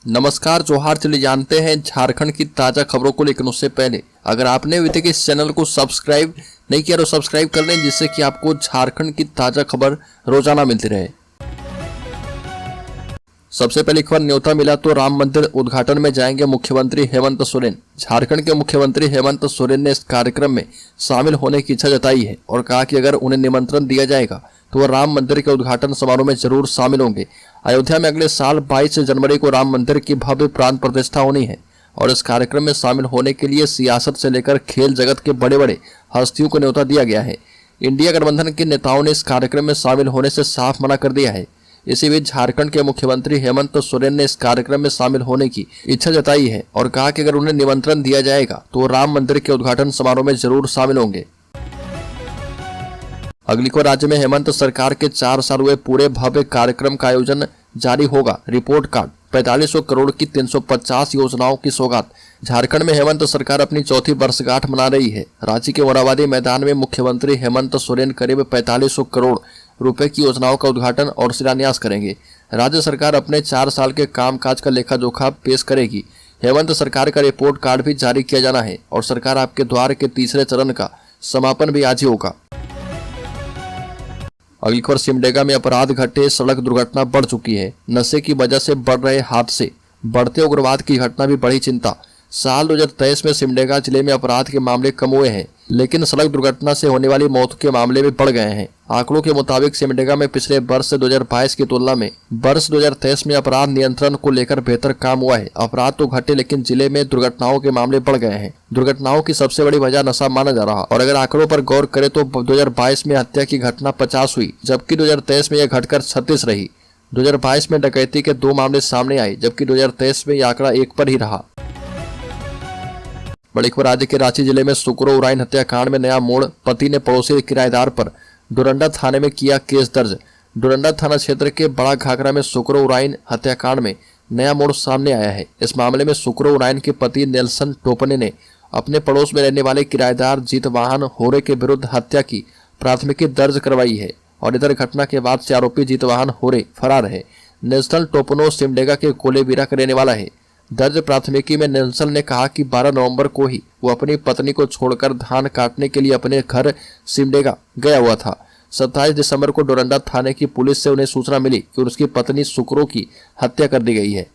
नमस्कार, जोहार। चलिए जानते हैं झारखंड की ताजा खबरों को। लेकिन उससे पहले अगर आपने अभी तक इस चैनल को सब्सक्राइब नहीं किया तो सब्सक्राइब कर लें, जिससे कि आपको झारखंड की ताजा खबर रोजाना मिलती रहे। सबसे पहली खबर, न्योता मिला तो राम मंदिर उद्घाटन में जाएंगे मुख्यमंत्री हेमंत सोरेन। झारखंड के मुख्यमंत्री हेमंत सोरेन ने इस कार्यक्रम में शामिल होने की इच्छा जताई है और कहा कि अगर उन्हें निमंत्रण दिया जाएगा तो वह राम मंदिर के उद्घाटन समारोह में जरूर शामिल होंगे। अयोध्या में अगले साल 22 जनवरी को राम मंदिर की भव्य प्राण प्रतिष्ठा होनी है और इस कार्यक्रम में शामिल होने के लिए सियासत से लेकर खेल जगत के बड़े बड़े हस्तियों को न्योता दिया गया है। इंडिया गठबंधन के नेताओं ने इस कार्यक्रम में शामिल होने से साफ मना कर दिया है। इसी बीच झारखंड के मुख्यमंत्री हेमंत सोरेन ने इस कार्यक्रम में शामिल होने की इच्छा जताई है और कहा कि अगर उन्हें निमंत्रण दिया जाएगा तो वो राम मंदिर के उद्घाटन समारोह में जरूर शामिल होंगे। अगली को, राज्य में हेमंत सरकार के 4 साल हुए पूरे भव्य कार्यक्रम का आयोजन जारी होगा। रिपोर्ट कार्ड, 4500 करोड़ की 350 योजनाओं की सौगात। झारखंड में हेमंत सरकार अपनी चौथी वर्षगांठ मना रही है। रांची के मोराबादी मैदान में मुख्यमंत्री हेमंत सोरेन करीब 4500 करोड़ रुपए की योजनाओं का उद्घाटन और शिलान्यास करेंगे। राज्य सरकार अपने 4 साल के कामकाज का लेखा जोखा पेश करेगी। हेमंत सरकार का रिपोर्ट कार्ड भी जारी किया जाना है और सरकार आपके द्वार के तीसरे चरण का समापन भी आज ही होगा। अगली खबर, सिमडेगा में अपराध घटे, सड़क दुर्घटना बढ़ चुकी है। नशे की वजह से बढ़ रहे हादसे, बढ़ते उग्रवाद की घटना भी बड़ी चिंता। साल 2023 में सिमडेगा जिले में अपराध के मामले कम हुए हैं, लेकिन सड़क दुर्घटना से होने वाली मौत के मामले भी बढ़ गए हैं। आंकड़ों के मुताबिक सिमडेगा में पिछले वर्ष 2022 की तुलना में वर्ष 2023 में अपराध नियंत्रण को लेकर बेहतर काम हुआ है। अपराध तो घटे, लेकिन जिले में दुर्घटनाओं के मामले बढ़ गए हैं। दुर्घटनाओं की सबसे बड़ी वजह नशा माना जा रहा और अगर आंकड़ों पर गौर करें तो 2022 में हत्या की घटना 50 हुई, जबकि 2023 में यह घटकर 36 रही। 2022 में डकैती के 2 मामले सामने आए, जबकि 2023 में यह आंकड़ा 1 पर ही रहा। बड़ी खबर, राज्य के रांची जिले में सुकरो उराइन हत्याकांड में नया मोड़। पति ने पड़ोसी किराएदार पर डोरंडा थाने में किया केस दर्ज। डोरंडा थाना क्षेत्र के बड़ा घाघरा में सुकरो उराइन हत्याकांड में नया मोड़ सामने आया है। इस मामले में सुकरो उराइन के पति नेल्सन टोपने ने अपने पड़ोस में रहने वाले किराएदार जीतवाहन होरे के विरुद्ध हत्या की प्राथमिकी दर्ज करवाई है और इधर घटना के बाद से आरोपी जीतवाहन होरे फरार है। नेल्सन टोपनो सिमडेगा के कोलेबिरा का रहने वाला है। दर्ज प्राथमिकी में नेल्सन ने कहा कि 12 नवंबर को ही वो अपनी पत्नी को छोड़कर धान काटने के लिए अपने घर सिमडेगा गया हुआ था। 27 दिसंबर को डोरंडा थाने की पुलिस से उन्हें सूचना मिली कि उसकी पत्नी सुकरो की हत्या कर दी गई है।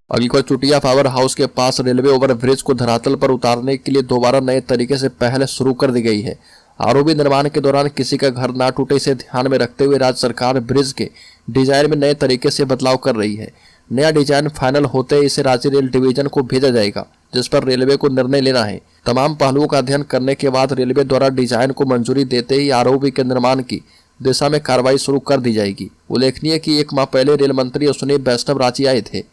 अगली को, चुटिया पावर हाउस के पास रेलवे ओवरब्रिज को धरातल पर उतारने के लिए दोबारा नए तरीके से पहल शुरू कर दी गई है। आरोपी निर्माण के दौरान किसी का घर ना टूटे, इसे ध्यान में रखते हुए राज्य सरकार ब्रिज के डिजाइन में नए तरीके से बदलाव कर रही है। नया डिजाइन फाइनल होते ही इसे राज्य रेल डिवीजन को भेजा जाएगा, जिस पर रेलवे को निर्णय लेना है। तमाम पहलुओं का अध्ययन करने के बाद रेलवे द्वारा डिजाइन को मंजूरी देते ही आरोपी के निर्माण की दिशा में कार्रवाई शुरू कर दी जाएगी। उल्लेखनीय कि 1 माह पहले रेल मंत्री अश्विनी वैष्णव रांची आए थे।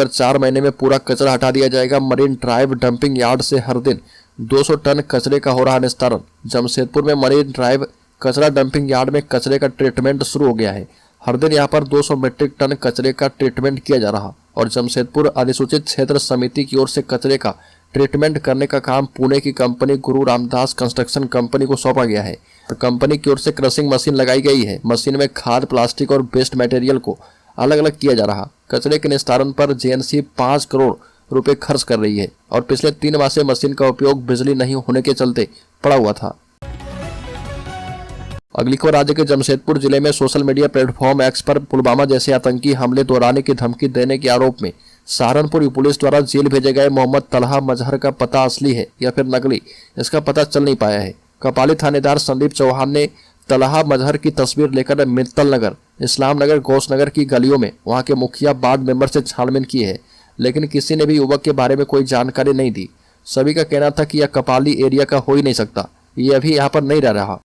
4 महीने में पूरा कचरा हटा दिया जाएगा। मरीन ड्राइव डंपिंग यार्ड से हर दिन 200 टन कचरे का हो रहा निस्तारण। जमशेदपुर में मरीन ड्राइव कचरा डंपिंग यार्ड में कचरे का ट्रीटमेंट शुरू हो गया है। हर दिन यहाँ पर 200 मीट्रिक टन कचरे का ट्रीटमेंट किया जा रहा और जमशेदपुर अधिसूचित क्षेत्र समिति की ओर से कचरे का ट्रीटमेंट करने का काम पुणे की कंपनी गुरु रामदास कंस्ट्रक्शन कंपनी को सौंपा गया है। तो कंपनी की ओर से क्रशिंग मशीन लगाई गई है। मशीन में खाद, प्लास्टिक और वेस्ट मटेरियल को अलग अलग किया जा रहा। कचरे के निस्तारण पर जेएनसी 5 करोड़ रुपए खर्च कर रही है और पिछले 3 माह से मशीन का उपयोग बिजली नहीं होने के चलते पड़ा हुआ था। अगली खबर, राज्य के जमशेदपुर जिले में सोशल मीडिया प्लेटफॉर्म एक्स पर पुलवामा जैसे आतंकी हमले दोहराने की धमकी देने के आरोप में सहारनपुर पुलिस द्वारा जेल भेजे गए मोहम्मद तलहा मजहर का पता असली है या फिर नकली, इसका पता चल नहीं पाया है। कपाली थानेदार संदीप चौहान ने तलहा मजहर की तस्वीर लेकर मित्तल नगर, इस्लाम नगर, गौस नगर की गलियों में वहां के मुखिया वार्ड मेंबर से छानबीन की है, लेकिन किसी ने भी युवक के बारे में कोई जानकारी नहीं दी। सभी का कहना था कि यह कपाली एरिया का हो ही नहीं सकता, ये अभी यहाँ पर नहीं रह रहा।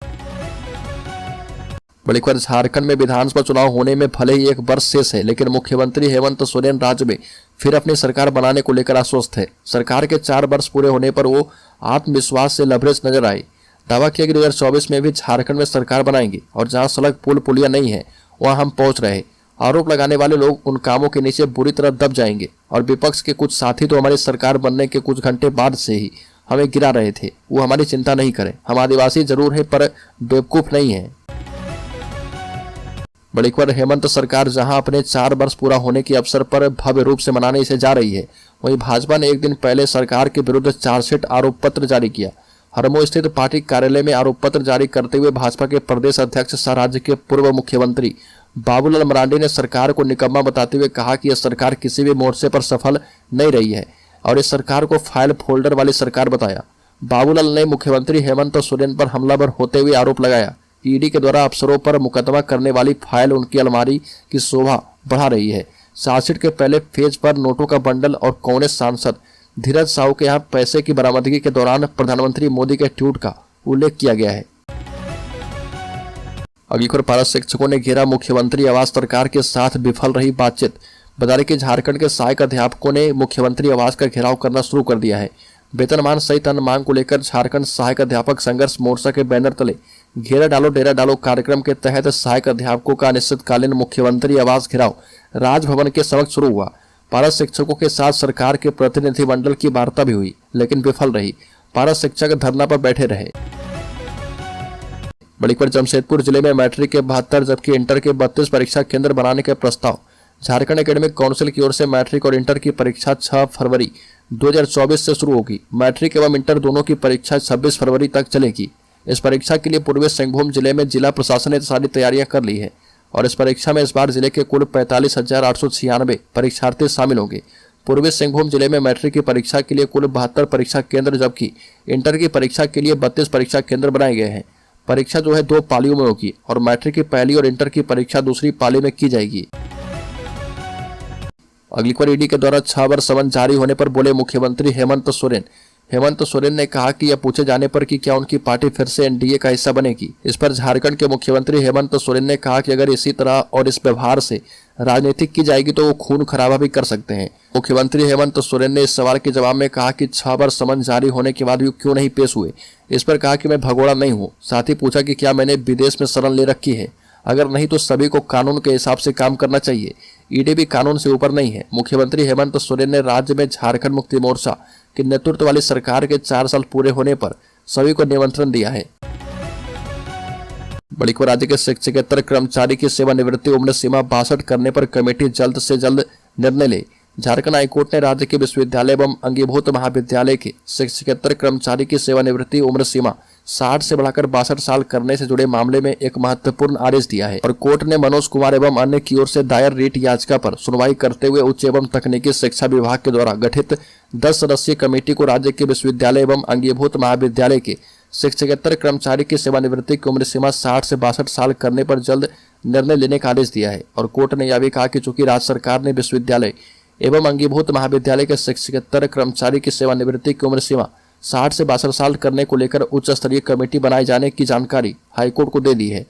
बड़ी खबर, झारखंड में विधानसभा चुनाव होने में भले ही 1 वर्ष शेष है, लेकिन मुख्यमंत्री हेमंत सोरेन राज्य में फिर अपनी सरकार बनाने को लेकर आश्वस्त है। सरकार के 4 वर्ष पूरे होने पर वो आत्मविश्वास से लबरेज नजर आए। दावा किया कि 2024 में भी झारखंड में सरकार बनाएंगे और जहां सड़क, पुल, पुलिया नहीं है वहां हम पहुंच रहे। आरोप लगाने वाले लोग उन कामों के नीचे बुरी तरह दब जाएंगे और विपक्ष के कुछ साथी तो हमारी सरकार बनने के कुछ घंटे बाद से ही हमें गिरा रहे थे। वो हमारी चिंता नहीं करें। हम आदिवासी जरूर है पर बेवकूफ नहीं है। बड़ी खबर, हेमंत सरकार जहां अपने 4 वर्ष पूरा होने के अवसर पर भव्य रूप से मनाने इसे जा रही है, वहीं भाजपा ने एक दिन पहले सरकार के विरुद्ध चार्जशीट आरोप पत्र जारी किया। हरमो स्थित पार्टी कार्यालय में आरोप पत्र जारी करते हुए भाजपा के प्रदेश अध्यक्ष सह राज्य के पूर्व मुख्यमंत्री बाबूलाल मरांडी ने सरकार को निकम्मा बताते हुए कहा कि यह सरकार किसी भी मोर्चे पर सफल नहीं रही है और इस सरकार को फाइल फोल्डर वाली सरकार बताया। बाबूलाल ने मुख्यमंत्री हेमंत सोरेन पर हमलावर होते हुए आरोप लगाया कि ईडी के द्वारा अफसरों पर मुकदमा करने वाली फाइल उनकी अलमारी की शोभा बढ़ा रही है। चार्जशीट के पहले पेज पर नोटों का बंडल और कांग्रेस सांसद धीरज साहू के यहाँ पैसे की बरामदगी के दौरान प्रधानमंत्री मोदी के ट्वीट का उल्लेख किया गया है। अगली खबर, पारा शिक्षकों ने घेरा मुख्यमंत्री आवास, सरकार के साथ विफल रही बातचीत। बता दें कि झारखंड के सहायक अध्यापकों ने मुख्यमंत्री आवास का घेराव करना शुरू कर दिया है। वेतनमान सहित अन्य मांग को लेकर झारखंड सहायक अध्यापक संघर्ष मोर्चा के बैनर तले घेरा डालो डेरा डालो कार्यक्रम के तहत सहायक अध्यापकों का अनिश्चितकालीन मुख्यमंत्री आवास घेराव राजभवन के समक्ष शुरू हुआ। पारा शिक्षकों के साथ सरकार के प्रतिनिधिमंडल की वार्ता भी हुई, लेकिन विफल रही। पारा शिक्षक धरना पर बैठे रहे। बड़ी खबर, जमशेदपुर जिले में मैट्रिक के 72 जबकि इंटर के 32 परीक्षा केंद्र बनाने के प्रस्ताव। झारखंड एकेडमिक काउंसिल की ओर से मैट्रिक और इंटर की परीक्षा 6 फरवरी 2024 से शुरू होगी। मैट्रिक एवं इंटर दोनों की परीक्षा 26 फरवरी तक चलेगी। इस परीक्षा के लिए पूर्वी सिंहभूम जिले में जिला प्रशासन ने सारी तैयारियां कर ली है और इस परीक्षा में इस बार जिले के कुल 45,896 परीक्षार्थी शामिल होंगे। पूर्वी सिंहभूम जिले में मैट्रिक की परीक्षा के लिए कुल 72 परीक्षा केंद्र जबकि इंटर की परीक्षा के लिए 32 परीक्षा केंद्र बनाए गए हैं। परीक्षा जो है 2 पालियों में होगी और मैट्रिक की पहली और इंटर की परीक्षा दूसरी पाली में की जाएगी। अगली खबर, ईडी के द्वारा 6 वर्ष समन जारी होने पर बोले मुख्यमंत्री हेमंत सोरेन। हेमंत सोरेन ने कहा कि यह पूछे जाने पर कि क्या उनकी पार्टी फिर से एनडीए का हिस्सा बनेगी। इस पर झारखंड के मुख्यमंत्री हेमंत सोरेन ने कहा कि अगर इसी तरह और इस व्यवहार से राजनीति की जाएगी तो वो खून खराबा भी कर सकते हैं। मुख्यमंत्री हेमंत सोरेन ने इस सवाल के जवाब में कहा कि 6 वर्ष समन जारी होने के बाद भी क्यों नहीं पेश हुए। इस पर कहा कि मैं भगोड़ा नहीं हूँ। साथ ही पूछा कि क्या मैंने विदेश में शरण ले रखी है, अगर नहीं तो सभी को कानून के हिसाब से काम करना चाहिए। ईडी भी कानून से ऊपर नहीं है। मुख्यमंत्री हेमंत सोरेन ने राज्य में झारखंड मुक्ति मोर्चा के नेतृत्व वाली सरकार के 4 साल पूरे होने पर सभी को निमंत्रण दिया है। बड़ी खबर, राज्य के शिक्षकेतर कर्मचारी की सेवानिवृत्ति उम्र सीमा 62 करने पर कमेटी जल्द से जल्द निर्णय ले। झारखंड हाईकोर्ट ने राज्य के विश्वविद्यालय एवं अंगीभूत महाविद्यालय के शिक्षकेतर कर्मचारी की सेवानिवृत्ति उम्र सीमा 60 से बढ़ाकर 62 साल करने से जुड़े मामले में एक महत्वपूर्ण आदेश दिया है और कोर्ट ने मनोज कुमार एवं अन्य की ओर से दायर रिट याचिका पर सुनवाई करते हुए उच्च एवं तकनीकी शिक्षा विभाग के द्वारा गठित 10 सदस्यीय कमेटी को राज्य के विश्वविद्यालय एवं अंगीभूत महाविद्यालय के शिक्षकेतर कर्मचारी की सेवानिवृत्ति की उम्र सीमा 60 से 62 साल करने पर जल्द निर्णय लेने का आदेश दिया है। और कोर्ट ने यह भी कहा कि चूंकि राज्य सरकार ने विश्वविद्यालय एवं अंगीभूत महाविद्यालय के शिक्षकेतर कर्मचारी की सेवानिवृत्ति की उम्र सीमा 60 से 62 साल करने को लेकर उच्च स्तरीय कमेटी बनाए जाने की जानकारी हाईकोर्ट को दे दी है।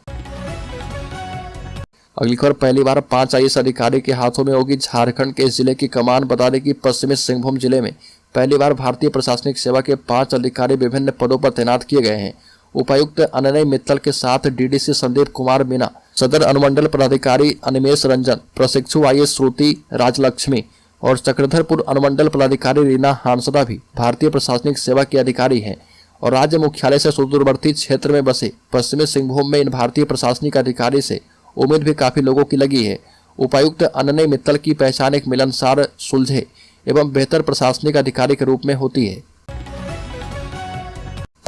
अगली खबर, पहली बार 5 आईएएस अधिकारी के हाथों में होगी झारखंड के जिले की कमान। बता दें कि पश्चिमी सिंहभूम जिले में पहली बार भारतीय प्रशासनिक सेवा के 5 अधिकारी विभिन्न पदों पर तैनात किए गए हैं। उपायुक्त अनन्य मित्तल के साथ डीडीसी संदीप कुमार मीना, सदर अनुमंडल पदाधिकारी अनिमेश रंजन, प्रशिक्षु आईएएस श्रुति राजलक्ष्मी और चक्रधरपुर अनुमंडल पदाधिकारी रीना हांसदा भी भारतीय प्रशासनिक सेवा के अधिकारी हैं और राज्य मुख्यालय से सुदूरवर्ती क्षेत्र में बसे पश्चिमी सिंहभूम में इन भारतीय प्रशासनिक अधिकारी से उम्मीद भी काफी लोगों की लगी है। उपायुक्त अनन्य मित्तल की पहचान एक मिलनसार, सुलझे एवं बेहतर प्रशासनिक अधिकारी के रूप में होती है।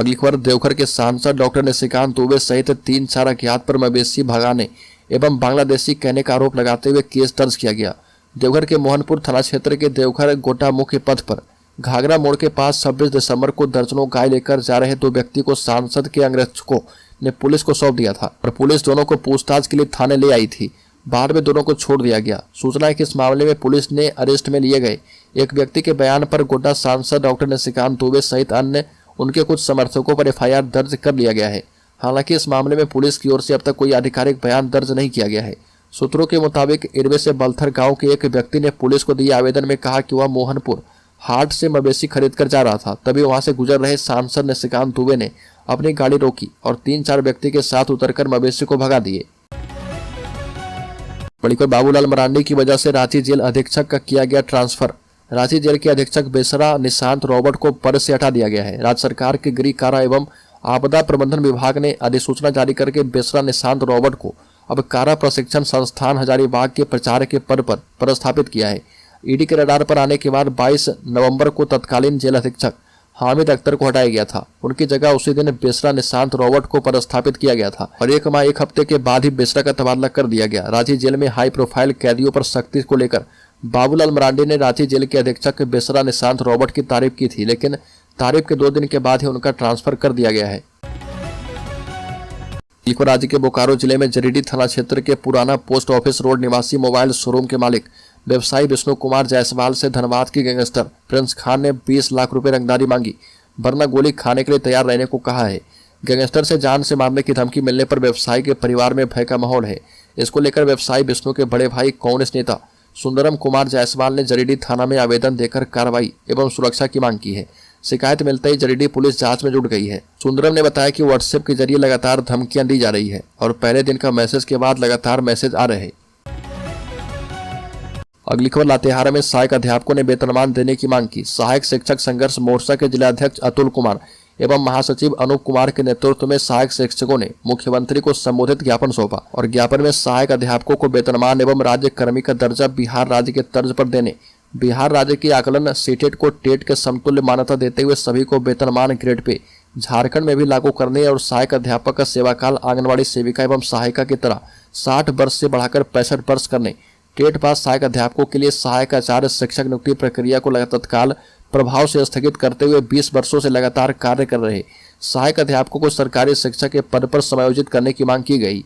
अगली खबर, देवघर के सांसद डॉक्टर निशिकांत दुबे सहित 3-4 अज्ञात पर मवेशी भगाने एवं बांग्लादेशी कहने का आरोप लगाते हुए केस दर्ज किया गया। देवघर के मोहनपुर थाना क्षेत्र के देवघर गोटा मुख्य पथ पर घाघरा मोड़ के पास 26 दिसंबर को दर्जनों गाय लेकर जा रहे 2 व्यक्ति को सांसद के अंगरक्षकों ने पुलिस को सौंप दिया था और पुलिस दोनों को पूछताछ के लिए थाने ले आई थी। बाद में दोनों को छोड़ दिया गया। सूचना है कि इस मामले में पुलिस ने अरेस्ट में लिए गए एक व्यक्ति के बयान पर गोड्डा सांसद डॉक्टर निशिकांत दुबे सहित अन्य उनके कुछ समर्थकों पर एफआईआर दर्ज कर लिया गया है। हालांकि इस मामले में पुलिस की ओर से अब तक कोई आधिकारिक बयान दर्ज नहीं किया गया है। सूत्रों के मुताबिक इनमें से बलथर गांव के एक व्यक्ति ने पुलिस को दिए आवेदन में कहा कि वह मोहनपुर हाट से मवेशी खरीद कर जा रहा था। तभी वहां से गुजर रहे सांसद निशिकांत दुबे ने अपनी गाड़ी रोकी और 3-4 व्यक्ति के साथ उतरकर मवेशी को भगा दिए। बड़ीकर बाबूलाल मरांडी की वजह से रांची जेल अधीक्षक का किया गया ट्रांसफर। रांची जेल के अधीक्षक बेसरा निशांत रॉबर्ट को पद से हटा दिया गया है। राज्य सरकार के गृह कारा एवं आपदा प्रबंधन विभाग ने अधिसूचना जारी करके बेसरा निशांत रॉबर्ट को अब कारा प्रशिक्षण संस्थान हजारीबाग के प्रचारक के पद पर पदस्थापित किया है। ईडी के रडार पर आने के बाद 22 नवंबर को तत्कालीन जेल अधीक्षक हामिद अख्तर को हटाया गया था। उनकी जगह उसी दिन बेसरा निशांत रॉबर्ट को पदस्थापित किया गया था और एक माह 1 हफ्ते के बाद ही बेसरा का तबादला कर दिया गया। रांची जेल में हाई प्रोफाइल कैदियों पर सख्ती को लेकर बाबूलाल मरांडी ने रांची जेल के अधीक्षक बेसरा निशांत रॉबर्ट की तारीफ की थी, लेकिन तारीफ के 2 दिन के बाद ही उनका ट्रांसफर कर दिया गया है। राज्य के बोकारो जिले में जरीडी थाना क्षेत्र के पुराना पोस्ट ऑफिस रोड निवासी मोबाइल शोरूम के मालिक व्यवसायी विष्णु कुमार जायसवाल से धनबाद की गैंगस्टर प्रिंस खान ने 20 लाख रुपए रंगदारी मांगी, वरना गोली खाने के लिए तैयार रहने को कहा है। गैंगस्टर से जान से मारने की धमकी मिलने पर व्यवसायी के परिवार में भय का माहौल है। इसको लेकर व्यवसायी विष्णु के बड़े भाई कांग्रेस नेता सुंदरम कुमार जायसवाल ने जरीडी थाना में आवेदन देकर कार्रवाई एवं सुरक्षा की मांग की है। शिकायत मिलते ही जरीडी पुलिस जांच में जुट गई है। सुंदरम ने बताया कि व्हाट्सएप के जरिए लगातार धमकियां दी जा रही है और पहले दिन का मैसेज के बाद लगातार मैसेज आ रहे हैं। अगली खबर लातेहार में सहायक अध्यापकों ने वेतनमान देने की मांग की। सहायक शिक्षक संघर्ष मोर्चा के जिलाध्यक्ष अतुल कुमार एवं महासचिव अनूप कुमार के नेतृत्व में सहायक शिक्षकों ने मुख्यमंत्री को संबोधित ज्ञापन सौंपा और ज्ञापन में सहायक अध्यापकों को वेतनमान एवं राज्य कर्मी का दर्जा बिहार राज्य के तर्ज पर देने, बिहार राज्य की आकलन सीटेट को टेट के समतुल्य मान्यता देते हुए सभी को वेतनमान ग्रेड पे झारखंड में भी लागू करने और सहायक अध्यापक का सेवाकाल आंगनबाड़ी सेविका एवं सहायिका की तरह 60 वर्ष से बढ़ाकर 65 वर्ष करने, टेट पास सहायक अध्यापकों के लिए सहायक आचार्य शिक्षक नियुक्ति प्रक्रिया को तत्काल प्रभाव से स्थगित करते हुए 20 वर्षों से लगातार कार्य कर रहे सहायक अध्यापकों को सरकारी शिक्षक के पद पर समायोजित करने की मांग की गई।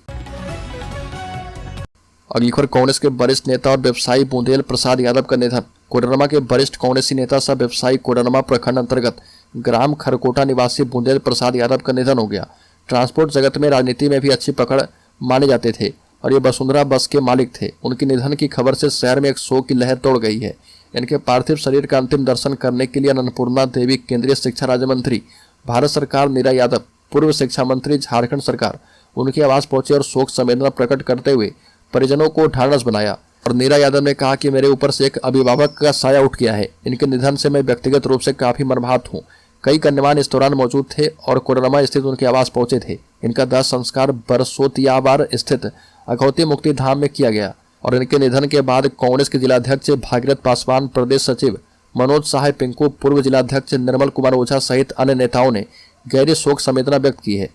अगली खबर कांग्रेस के वरिष्ठ नेता और व्यवसायी बूंदेल प्रसाद यादव का निधन। कोडरमा के वरिष्ठ कांग्रेसी नेता सह व्यवसायी कोडरमा प्रखंड अंतर्गत ग्राम खरकोटा निवासी बूंदेल प्रसाद यादव का निधन हो गया। ट्रांसपोर्ट जगत में राजनीति में भी अच्छी पकड़ माने जाते थे और ये वसुंधरा बस के मालिक थे। उनके निधन की खबर से शहर में एक शोक की लहर दौड़ गई है। इनके पार्थिव शरीर का अंतिम दर्शन करने के लिए अन्नपूर्णा देवी, केंद्रीय शिक्षा राज्य मंत्री भारत सरकार नीरा यादव, पूर्व शिक्षा मंत्री झारखंड सरकार उनके आवास पहुंचे और शोक संवेदना प्रकट करते हुए परिजनों को ढांढस बनाया। और नीरा यादव ने कहा कि मेरे ऊपर से एक अभिभावक का साया उठ गया है। इनके निधन से मैं व्यक्तिगत रूप से काफी मर्माहत हूँ। कई गण्यमान्य इस दौरान मौजूद थे और कोडरमा स्थित उनके आवास पहुंचे थे। इनका दाह संस्कार बरसोतियाबार स्थित अखौती मुक्ति धाम में किया गया और इनके निधन के बाद कांग्रेस के जिलाध्यक्ष भागीरथ पासवान, प्रदेश सचिव मनोज सहाय पिंकू, पूर्व जिलाध्यक्ष निर्मल कुमार ओझा सहित अन्य नेताओं ने गहरी शोक संवेदना व्यक्त की है।